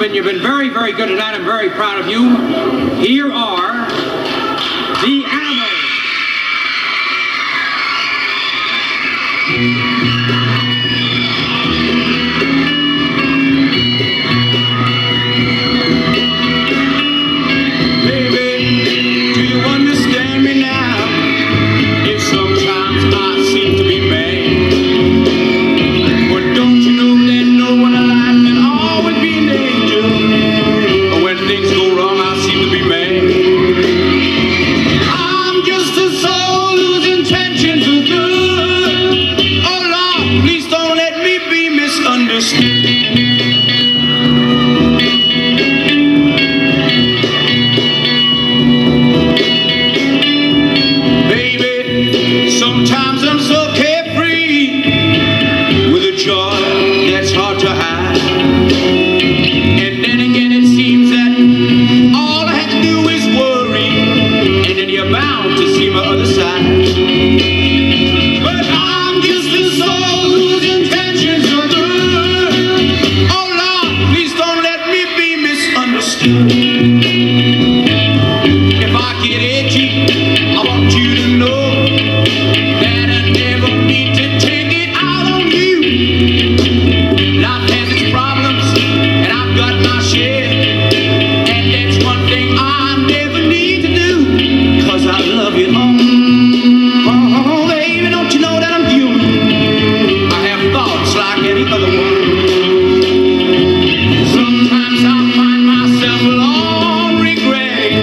You've been very, very good tonight. I'm very proud of you. Here are the Animals. Baby, do you understand me now? If sometimes I seem to be mad, but don't you know that no one alive can always be in danger? Or when things go wrong, I seem to be mad. I'm just a soul whose intentions are good. Oh Lord, please don't let me be misunderstood. Sometimes I'm so carefree, with a joy that's hard to hide. And then again it seems that all I have to do is worry, and then you're bound to see my other side. But I'm just a soul whose intentions are good. Oh Lord, please don't let me be misunderstood. If I get edgy, I want you to know that I never mean to take it out on you. Life has its problems, and I've got my share. And that's one thing I never need to do, 'cause I love you. Oh, baby, don't you know that I'm human? I have thoughts like any other one. Sometimes I find myself alone regretting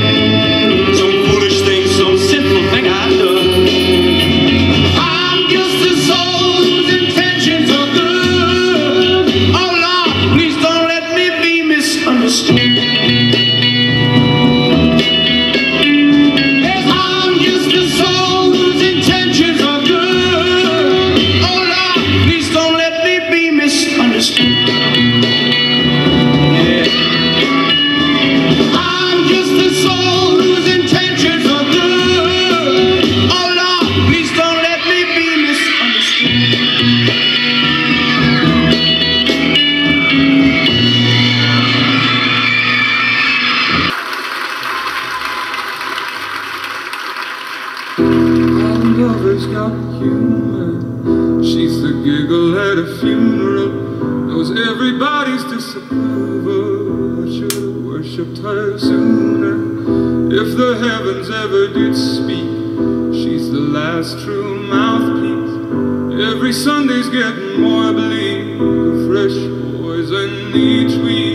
some foolish thing, some sinful thing I've done. Lover's got humor. She's the giggle at a funeral. Knows everybody's disapproval. I should have worshipped her sooner. If the heavens ever did speak, she's the last true mouthpiece. Every Sunday's getting more bleak, a fresh poison each week.